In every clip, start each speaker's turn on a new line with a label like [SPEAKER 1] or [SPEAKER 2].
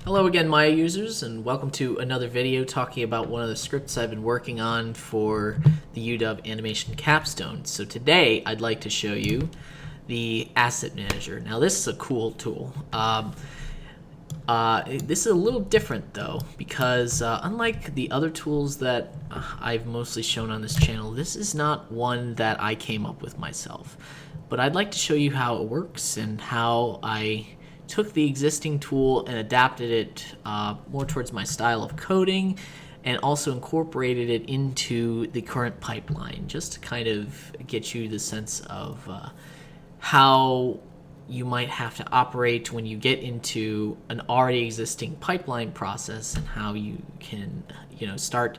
[SPEAKER 1] Hello again, Maya users, and welcome to another video talking about one of the scripts I've been working on for the UW Animation Capstone. So today I'd like to show you the Asset Manager. Now this is a cool tool. This is a little different though, because unlike the other tools that I've mostly shown on this channel, this is not one that I came up with myself. But I'd like to show you how it works and how I took the existing tool and adapted it more towards my style of coding, and also incorporated it into the current pipeline, just to kind of get you the sense of how you might have to operate when you get into an already existing pipeline process, and how you can start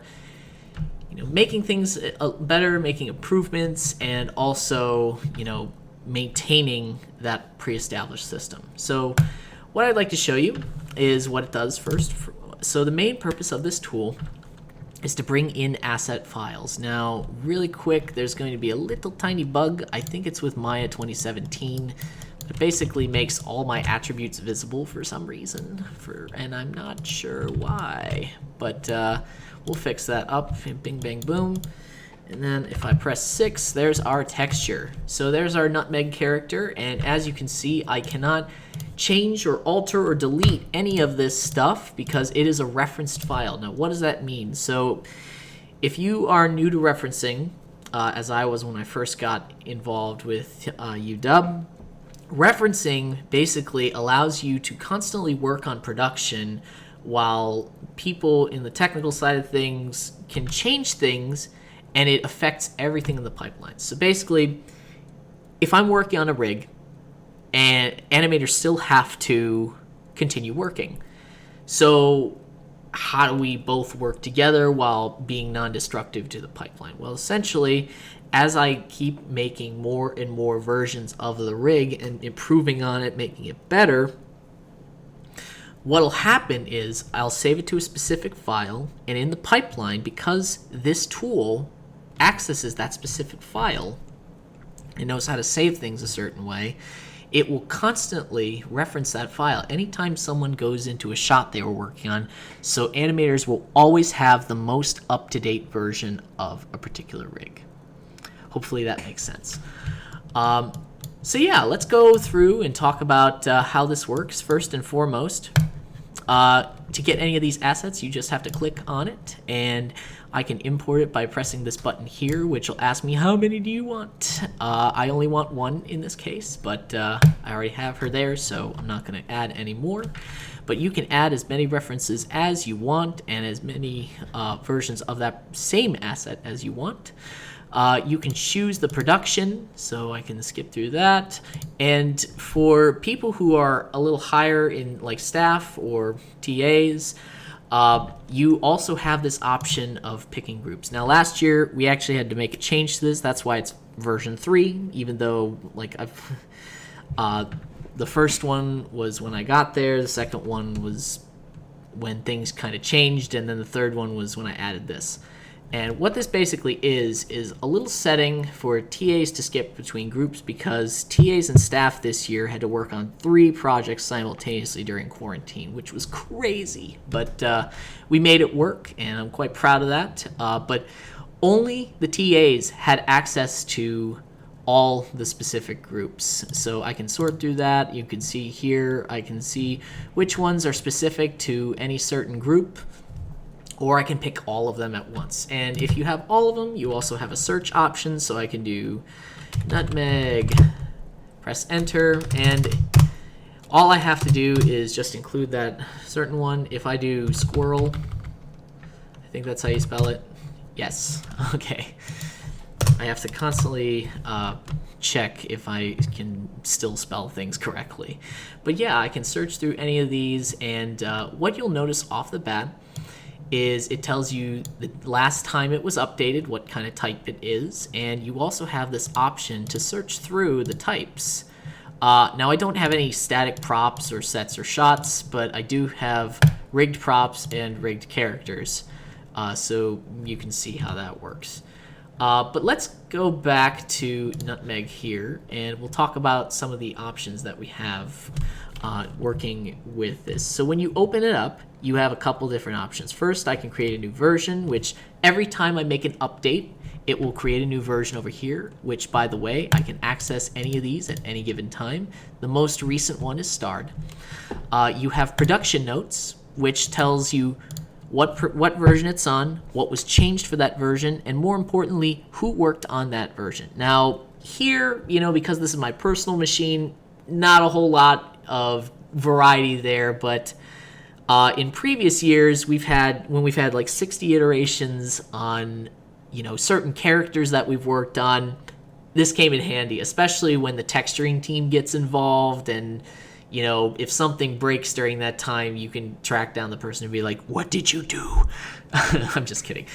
[SPEAKER 1] making things better, making improvements, and also maintaining that pre-established system. So what I'd like to show you is what it does first. So the main purpose of this tool is to bring in asset files. Now, really quick, there's going to be a little tiny bug. I think it's with Maya 2017. It basically makes all my attributes visible for some reason, and I'm not sure why. But we'll fix that up. Bing, bang, boom. And then if I press 6, there's our texture. So there's our nutmeg character, and as you can see, I cannot change or alter or delete any of this stuff because it is a referenced file. Now, what does that mean? So if you are new to referencing, as I was when I first got involved with UW, referencing basically allows you to constantly work on production while people in the technical side of things can change things, and it affects everything in the pipeline. So basically, if I'm working on a rig, and animators still have to continue working. So how do we both work together while being non-destructive to the pipeline? Well, essentially, as I keep making more and more versions of the rig and improving on it, making it better, what'll happen is I'll save it to a specific file, and in the pipeline, because this tool accesses that specific file and knows how to save things a certain way, it will constantly reference that file anytime someone goes into a shot they were working on, so animators will always have the most up-to-date version of a particular rig. Hopefully that makes sense. So yeah, let's go through and talk about how this works. First and foremost, to get any of these assets, you just have to click on it, and I can import it by pressing this button here, which will ask me, how many do you want? I only want one in this case, but I already have her there, so I'm not going to add any more. But you can add as many references as you want, and as many versions of that same asset as you want. You can choose the production, so I can skip through that. And for people who are a little higher in like staff or TAs, you also have this option of picking groups. Now last year we actually had to make a change to this. That's why it's version 3, even though like the first one was when I got there, the second one was when things kind of changed, and then the third one was when I added this. And what this basically is a little setting for TAs to skip between groups, because TAs and staff this year had to work on 3 projects simultaneously during quarantine, which was crazy. But we made it work, and I'm quite proud of that. But only the TAs had access to all the specific groups. So I can sort through that. You can see here, I can see which ones are specific to any certain group, or I can pick all of them at once. And if you have all of them, you also have a search option, so I can do nutmeg, press enter, and all I have to do is just include that certain one. If I do squirrel, I think that's how you spell it. Yes, okay. I have to constantly check if I can still spell things correctly. But yeah, I can search through any of these, and what you'll notice off the bat is it tells you the last time it was updated, what kind of type it is, and you also have this option to search through the types. Now I don't have any static props or sets or shots, but I do have rigged props and rigged characters, so you can see how that works. But let's go back to nutmeg here, and we'll talk about some of the options that we have working with this. So when you open it up, you have a couple different options. First, I can create a new version, which every time I make an update, it will create a new version over here, which, by the way, I can access any of these at any given time. The most recent one is starred. You have production notes, which tells you what version it's on, what was changed for that version, and more importantly, who worked on that version. Now, here, because this is my personal machine, not a whole lot of variety there, but in previous years, when we've had like 60 iterations on certain characters that we've worked on, this came in handy, especially when the texturing team gets involved, and if something breaks during that time, you can track down the person and be like, what did you do? I'm just kidding.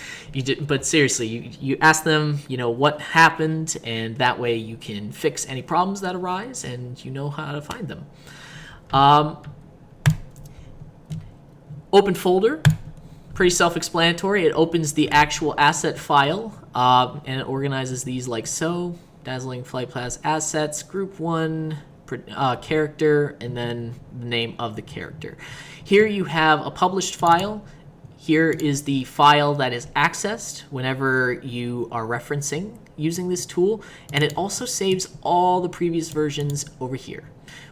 [SPEAKER 1] But seriously, you ask them what happened, and that way you can fix any problems that arise, and you know how to find them. Open folder, pretty self-explanatory. It opens the actual asset file, and it organizes these like so. Dazzling Flight Pass assets, group 1, character, and then the name of the character. Here you have a published file. Here is the file that is accessed whenever you are referencing using this tool, and it also saves all the previous versions over here,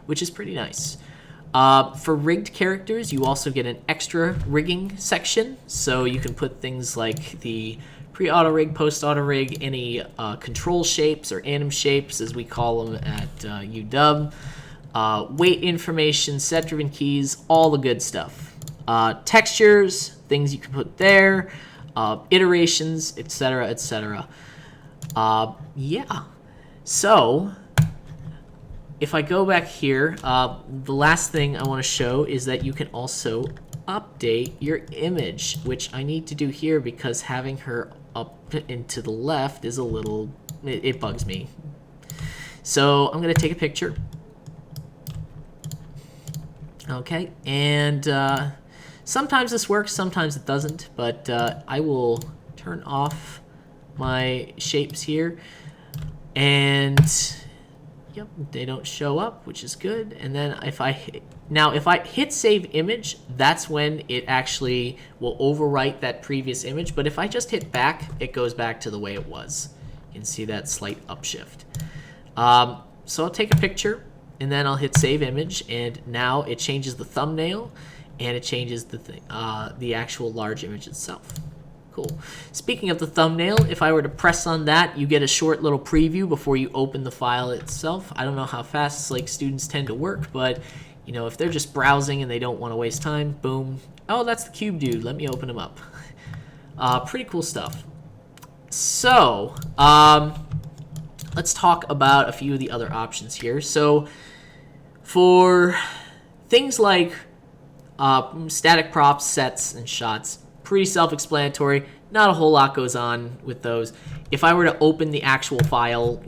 [SPEAKER 1] which is pretty nice. For rigged characters, you also get an extra rigging section, so you can put things like the pre-auto rig, post-auto rig, any control shapes or anim shapes, as we call them at UW, weight information, set-driven keys, all the good stuff. Textures, things you can put there, iterations, etc., etc. Yeah. So if I go back here, the last thing I want to show is that you can also update your image, which I need to do here because having her up and to the left is a little, it bugs me. So I'm going to take a picture. Okay, and sometimes this works, sometimes it doesn't, but I will turn off my shapes here, and yep, they don't show up, which is good. And then if I hit save image, that's when it actually will overwrite that previous image. But if I just hit back, it goes back to the way it was. You can see that slight upshift. So I'll take a picture, and then I'll hit save image, and now it changes the thumbnail, and it changes the actual large image itself. Cool. Speaking of the thumbnail, if I were to press on that, you get a short little preview before you open the file itself. I don't know how fast students tend to work, but if they're just browsing and they don't want to waste time, boom. Oh, that's the cube dude. Let me open him up. Pretty cool stuff. So let's talk about a few of the other options here. So for things like static props, sets, and shots, pretty self-explanatory. Not a whole lot goes on with those. If I were to open the actual file,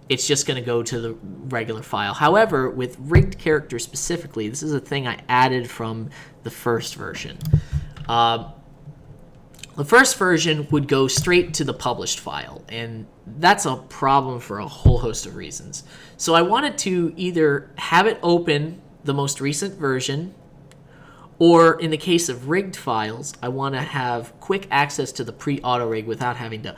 [SPEAKER 1] it's just going to go to the regular file. However, with rigged characters specifically, this is a thing I added from the first version. The first version would go straight to the published file, and that's a problem for a whole host of reasons. So I wanted to either have it open the most recent version, or in the case of rigged files, I want to have quick access to the pre-auto rig without having to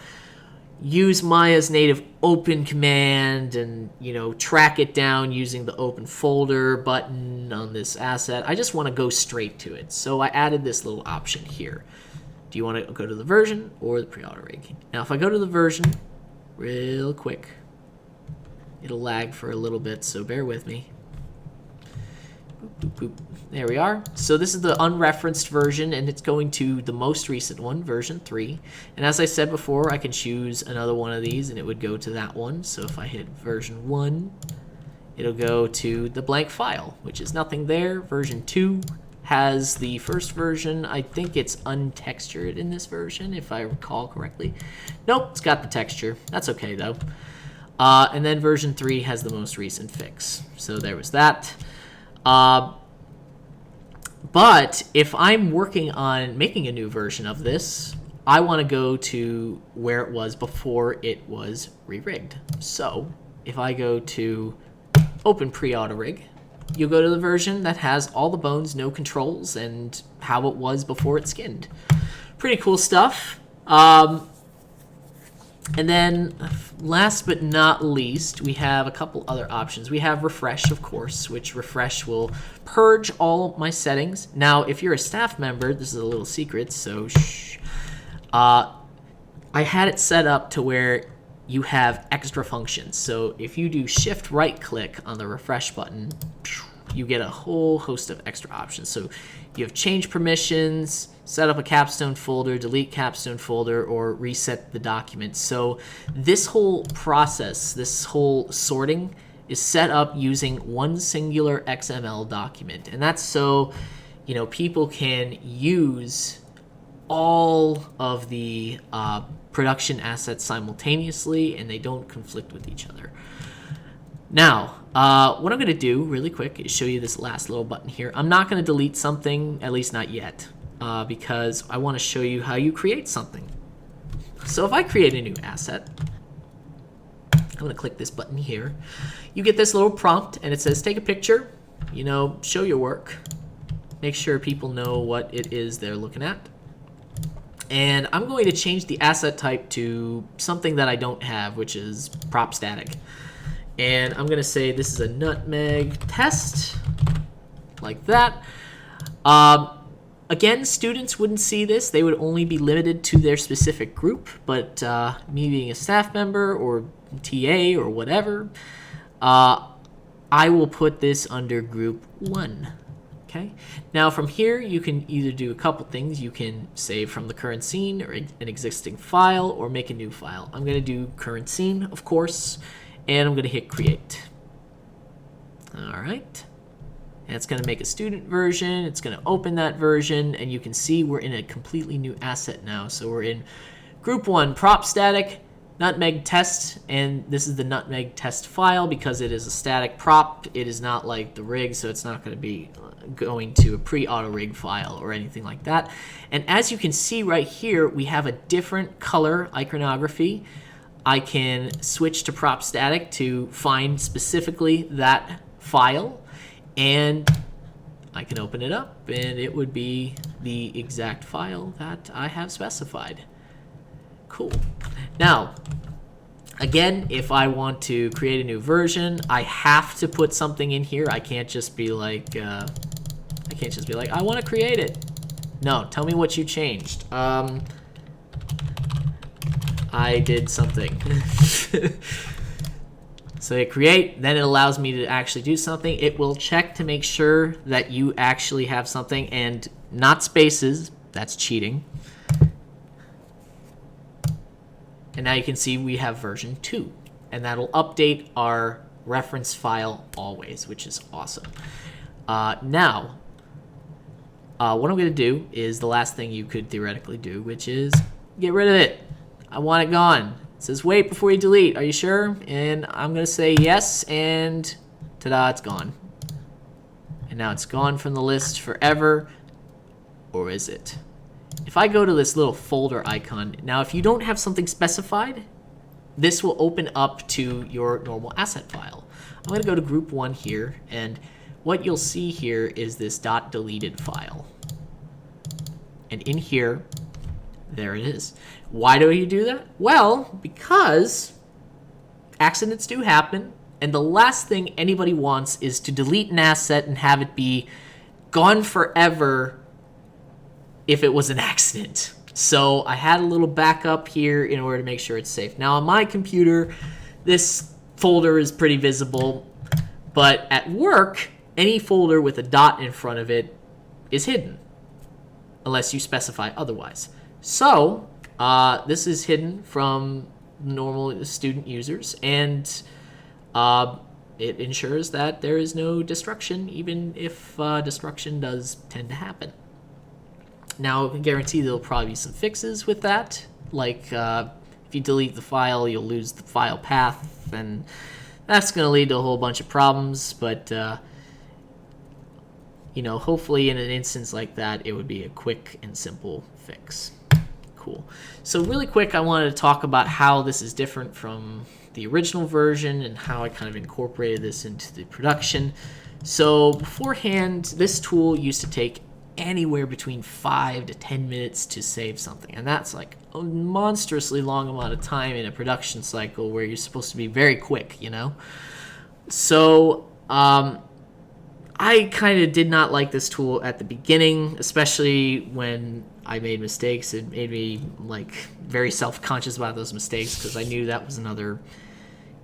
[SPEAKER 1] use Maya's native open command and track it down using the open folder button on this asset. I just want to go straight to it. So I added this little option here. Do you want to go to the version or the pre-auto rig? Now if I go to the version real quick, it'll lag for a little bit, so bear with me. Boop, boop, boop. There we are. So this is the unreferenced version, and it's going to the most recent one, version 3. And as I said before, I can choose another one of these, and it would go to that one. So if I hit version 1, it'll go to the blank file, which is nothing there. Version 2 has the first version. I think it's untextured in this version, if I recall correctly. Nope, it's got the texture. That's okay, though. And then version 3 has the most recent fix. So there was that. But if I'm working on making a new version of this, I want to go to where it was before it was re-rigged. So if I go to open pre-auto rig, you'll go to the version that has all the bones, no controls, and how it was before it skinned. Pretty cool stuff. And then last but not least, we have a couple other options. We have refresh, of course, which refresh will purge all my settings. Now, if you're a staff member, this is a little secret, so shh. I had it set up to where you have extra functions. So if you do shift right click on the refresh button, you get a whole host of extra options. So you have change permissions, set up a capstone folder, delete capstone folder, or reset the document. So this whole process, this whole sorting is set up using one singular XML document. And that's so, people can use all of the production assets simultaneously and they don't conflict with each other. Now, what I'm going to do really quick is show you this last little button here. I'm not going to delete something, at least not yet, because I want to show you how you create something. So if I create a new asset, I'm going to click this button here. You get this little prompt and it says take a picture, show your work, make sure people know what it is they're looking at. And I'm going to change the asset type to something that I don't have, which is prop static. And I'm going to say this is a nutmeg test, like that. Again, students wouldn't see this. They would only be limited to their specific group. But me being a staff member or TA or whatever, I will put this under group 1. Okay. Now from here, you can either do a couple things. You can save from the current scene or an existing file or make a new file. I'm going to do current scene, of course. And I'm going to hit create. All right. And it's going to make a student version. It's going to open that version. And you can see we're in a completely new asset now. So we're in group 1, prop static, nutmeg test. And this is the nutmeg test file because it is a static prop. It is not like the rig, so it's not going to be going to a pre-auto rig file or anything like that. And as you can see right here, we have a different color iconography. I can switch to prop static to find specifically that file, and I can open it up and it would be the exact file that I have specified. Cool. Now, again, if I want to create a new version, I have to put something in here. I can't just be like, I want to create it. No, tell me what you changed. I did something. So hit create, then it allows me to actually do something. It will check to make sure that you actually have something and not spaces. That's cheating. And now you can see we have version 2. And that'll update our reference file always, which is awesome. Now, what I'm going to do is the last thing you could theoretically do, which is get rid of it. I want it gone. It says wait before you delete. Are you sure? And I'm going to say yes, and ta-da, it's gone. And now it's gone from the list forever. Or is it? If I go to this little folder icon, now if you don't have something specified, this will open up to your normal asset file. I'm going to go to group 1 here, and what you'll see here is this .deleted file. And in here, there it is. Why do you do that? Well, because accidents do happen, and the last thing anybody wants is to delete an asset and have it be gone forever if it was an accident. So I had a little backup here in order to make sure it's safe. Now on my computer, this folder is pretty visible, but at work, any folder with a dot in front of it is hidden, unless you specify otherwise. So this is hidden from normal student users, and it ensures that there is no destruction, even if destruction does tend to happen. Now, I can guarantee there'll probably be some fixes with that, like if you delete the file, you'll lose the file path, and that's going to lead to a whole bunch of problems, but hopefully in an instance like that, it would be a quick and simple fix. Cool. So really quick, I wanted to talk about how this is different from the original version and how I kind of incorporated this into the production. So beforehand, this tool used to take anywhere between 5 to 10 minutes to save something, and that's like a monstrously long amount of time in a production cycle where you're supposed to be very quick, you know? So I kind of did not like this tool at the beginning, especially when I made mistakes. It made me like very self-conscious about those mistakes because I knew that was another,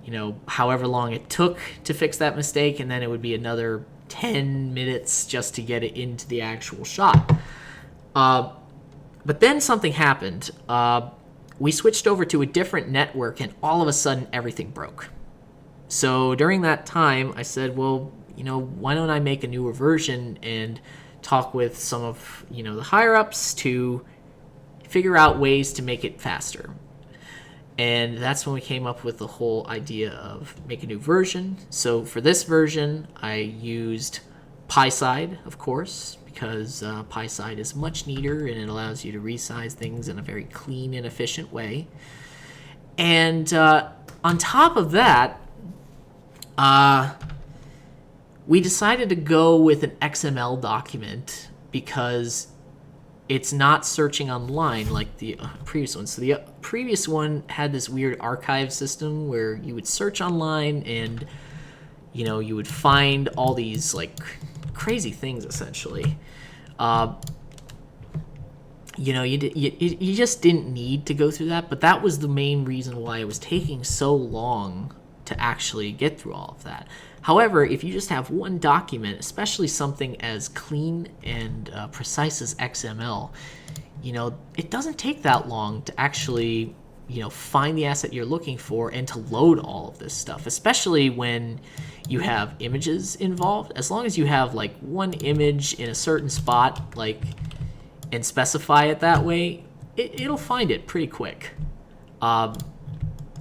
[SPEAKER 1] you know, however long it took to fix that mistake, and then it would be another 10 minutes just to get it into the actual shot. But then something happened. We switched over to a different network, and all of a sudden everything broke. So during that time, I said, well, you know, why don't I make a newer version and talk with some of, you know, the higher-ups to figure out ways to make it faster. And that's when we came up with the whole idea of make a new version. So for this version, I used PySide, of course, because PySide is much neater and it allows you to resize things in a very clean and efficient way. And on top of that, we decided to go with an XML document because it's not searching online like the previous one. So the previous one had this weird archive system where you would search online and, you know, you would find all these like crazy things essentially. You know, you just didn't need to go through that, but that was the main reason why it was taking so long to actually get through all of that. However, if you just have one document, especially something as clean and precise as XML, you know, it doesn't take that long to actually, you know, find the asset you're looking for and to load all of this stuff, especially when you have images involved. As long as you have like one image in a certain spot, like, and specify it that way, it'll find it pretty quick.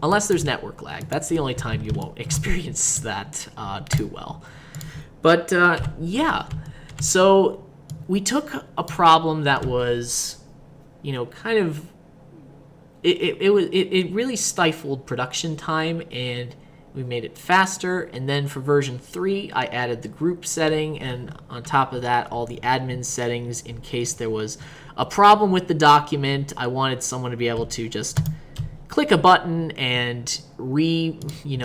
[SPEAKER 1] Unless there's network lag. That's the only time you won't experience that too well. But yeah, so we took a problem that was, you know, kind of, it really stifled production time, and we made it faster. And then for version 3, I added the group setting, and on top of that, all the admin settings in case there was a problem with the document. I wanted someone to be able to just click a button and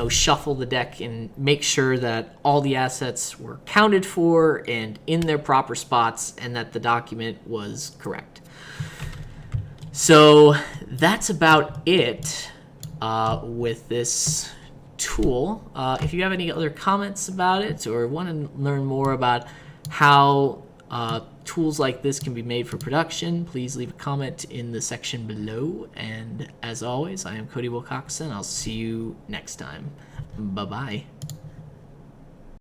[SPEAKER 1] shuffle the deck and make sure that all the assets were counted for and in their proper spots and that the document was correct. So that's about it with this tool. If you have any other comments about it or want to learn more about how tools like this can be made for production, please leave a comment in the section below. And as always, I am Cody Wilcoxon. I'll see you next time. Bye-bye.